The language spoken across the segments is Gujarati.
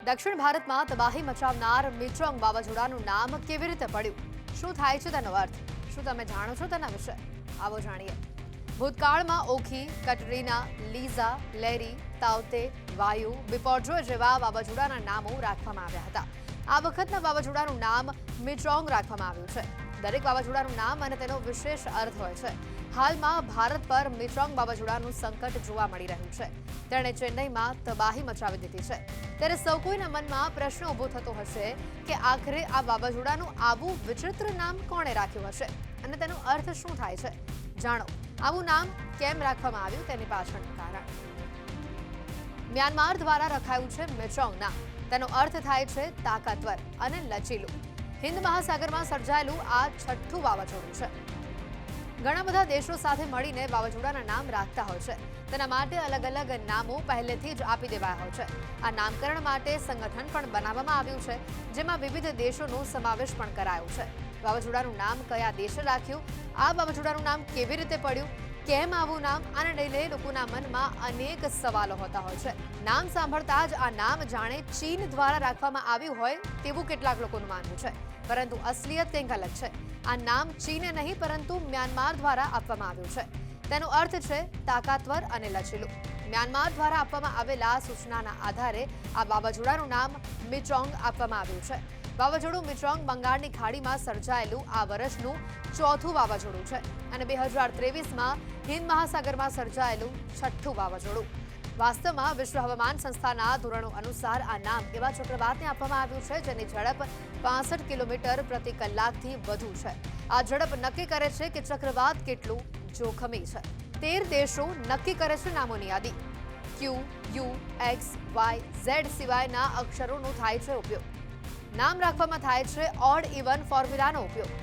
દક્ષિણ ભારતમાં તબાહી મચાવનાર મિચોંગ વાવાઝોડાનું નામ કેવી રીતે પડ્યું? શું થાય છે તેનો અર્થ? શું તમે જાણો છો તેના વિશે? આવો જાણીએ. ભૂતકાળમાં ઓખી, કટરીના, લીઝા, લેરી, તાઉતે, વાયુ, બિપોરજોય જેવા વાવાઝોડાના નામો રાખવામાં આવ્યા હતા. આ વખતના વાવાઝોડાનું નામ મિચોંગ રાખવામાં આવ્યું છે. દરેક વાવાઝોડાનું નામ અને તેનો વિશેષ અર્થ હોય છે. હાલમાં ભારત પર મિચોંગ વાવાઝોડાનું સંકટ જોવા મળી રહ્યું છે. તેણે ચેન્નઈમાં તબાહી મચાવી દીધી છે. ત્યારે સૌ કોઈના મનમાં પ્રશ્ન ઊભો થતો હશે કે આખરે આ વાવાઝોડાનું આવું વિચિત્ર નામ કોણે રાખ્યું હશે અને તેનો અર્થ શું થાય છે? જાણો, આવું નામ કેમ રાખવામાં આવ્યું તેની પાછળનું કારણ. મ્યાનમાર દ્વારા રખાયું છે મિચોંગ નામ. તેનો અર્થ થાય છે તાકાતવર અને લચીલું. હિન્દ મહાસાગરમાં સર્જાયેલું આ છઠ્ઠું વાવાઝોડું છે. ઘણા બધા દેશો સાથે મળીને વાવાઝોડાના નામ રાખતા હોય છે. તેના માટે અલગ અલગ નામો પહેલેથી જ આપી દેવાયા હોય છે. આ નામકરણ માટે સંગઠન પણ બનાવવામાં આવ્યું છે, જેમાં વિવિધ દેશોનો સમાવેશ પણ કરાયો છે. વાવાઝોડાનું નામ કયા દેશે રાખ્યું? આ વાવાઝોડાનું નામ કેવી રીતે પડ્યું? કેમ આવું નામ? આને લઈને લોકોના મનમાં અનેક સવાલો હોતા હોય છે. નામ સાંભળતા જ આ નામ જાણે ચીન દ્વારા રાખવામાં આવ્યું હોય તેવું કેટલાક લોકોનું માનવું છે. પરંતુ અસલિયત કંઈક અલગ છે. આ નામ ચીને નહીં પરંતુ મ્યાનમાર દ્વારા આપવામાં આવ્યું છે. તેનો અર્થ છે તાકાતવર અને લચીલું. મ્યાનમાર દ્વારા આપવામાં આવેલા સૂચનાના આધારે આ વાવાઝોડાનું નામ મિચોંગ આપવામાં આવ્યું છે. વાવાઝોડું મિચોંગ બંગાળની ખાડીમાં સર્જાયેલું આ વર્ષનું ચોથું વાવાઝોડું છે અને 2023માં હિન્દ મહાસાગરમાં સર્જાયેલું છઠ્ઠું વાવાઝોડું. વાસ્તવમાં વિશ્વ હવામાન સંસ્થાના ધોરણો અનુસાર આ નામ એવા ચક્રવાતને આપવામાં આવ્યું છે જેની ઝડપ 65 કિલોમીટર પ્રતિ કલાકથી વધુ છે. આ ઝડપ નક્કી કરે છે કે ચક્રવાત કેટલું જોખમી છે. 13 દેશો નક્કી કરે છે નામોની યાદી. ક્યુ, યુ, એક્સ, વાય, ઝેડ સિવાયના અક્ષરોનો થાય છે ઉપયોગ. નામ રાખવામાં થાય છે ઓડ ઇવન ફોર્મ્યુલાનો ઉપયોગ.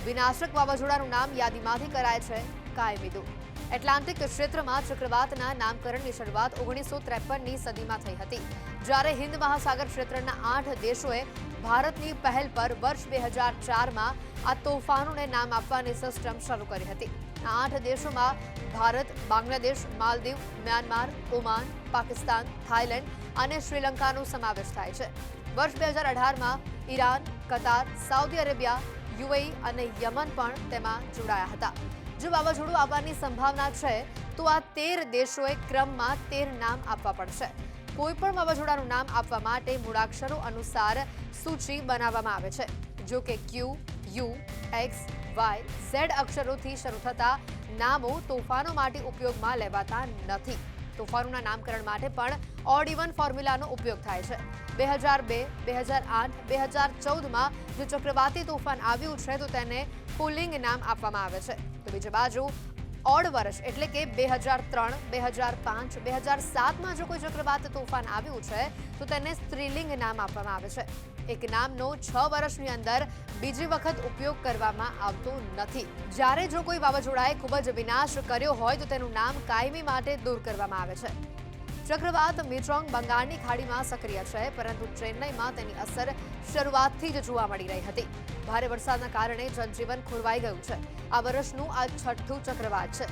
વિનાશક વાવાઝોડાનું નામ યાદીમાંથી કરાય છે કાયમી દૂર. એટલાન્ટિક ક્ષેત્રમાં ચક્રવાતના નામકરણની શરૂઆત 1953ની સદીમાં થઈ હતી, જ્યારે હિન્દ મહાસાગર ક્ષેત્રના 8 દેશોએ ભારતની પહેલ પર વર્ષ 2004માં આ તોફાનોને નામ આપવાની સિસ્ટમ શરૂ કરી હતી. આ 8 દેશોમાં Bharat, Bangladesh, Maldives, Myanmar, Oman, Pakistan, Thailand અને શ્રીલંકાનો સમાવેશ થાય છે. વર્ષ 2018માં ઈરાન, કતાર, સાઉદી અરેબિયા, યુએઈ અને યમન પણ તેમાં જોડાયા હતા. જો વાવાઝોડું આવવાની સંભાવના છે તો આ 13 દેશોએ ક્રમમાં 13 નામ આપવા પડશે. કોઈપણ વાવાઝોડાનું નામ આપવા માટે મૂળાક્ષરો અનુસાર સૂચિ બનાવવામાં આવે છે. જો કે ક્યુ, યુ, એક્સ, વાય, ઝેડ અક્ષરોથી શરૂ થતા નામો તોફાનો માટે ઉપયોગમાં લેવાતા નથી. તોફાનોના નામકરણ માટે પણ ઓડ ઇવન ફોર્મ્યુલાનો ઉપયોગ થાય છે. 2002, 2008, 2014માં જો ચક્રવાતી તોફાન આવ્યું છે તો તેને પુલિંગ નામ આપવામાં આવે છે. તો બીજી બાજુ ઓડ વર્ષ એટલે કે 2003, 2005, 2007માં જો કોઈ ચક્રવાત તોફાન આવ્યું છે તો તેને સ્ત્રીલિંગ નામ આપવામાં આવે છે. એક નામનો 6 વર્ષની અંદર બીજી વખત ઉપયોગ કરવામાં આવતો નથી. જ્યારે જો કોઈ વાવાઝોડાએ ખૂબ જ વિનાશ કર્યો હોય તો તેનું નામ કાયમી માટે દૂર કરવામાં આવે છે. ચક્રવાત મિચોંગ બંગાળની ખાડીમાં સક્રિય છે, પરંતુ ચેન્નઈમાં તેની અસર શરૂઆતથી જ જોવા મળી રહી હતી. ભારે વરસાદના કારણે જનજીવન ખોરવાઈ ગયું છે. આ વર્ષનું આ છઠ્ઠું ચક્રવાત છે.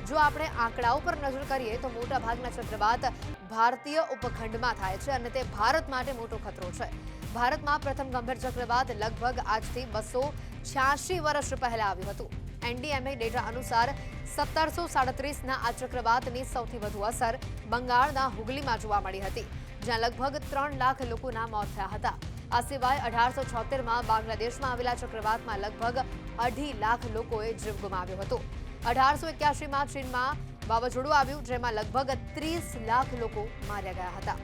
જો આપણે આંકડાઓ પર નજર કરીએ તો મોટાભાગના ચક્રવાત ભારતીય ઉપખંડમાં થાય છે અને તે ભારત માટે મોટો ખતરો છે. ભારતમાં પ્રથમ ગંભીર ચક્રવાત લગભગ આજથી 286 વર્ષ પહેલા આવ્યું હતું. એનડીએમએ ડેટા અનુસાર 1737ના આ ચક્રવાતની સૌથી વધુ અસર બંગાળના હુગલીમાં જોવા મળી હતી, જ્યાં લગભગ 3 લાખ લોકોના મોત થયા હતા. આ સિવાય 1876માં બાંગ્લાદેશમાં આવેલા ચક્રવાતમાં લગભગ 2.5 લાખ લોકોએ જીવ ગુમાવ્યો હતો. 1881માં ચીનમાં વાવાઝોડું આવ્યું, જેમાં લગભગ 30 લાખ લોકો માર્યા ગયા હતા.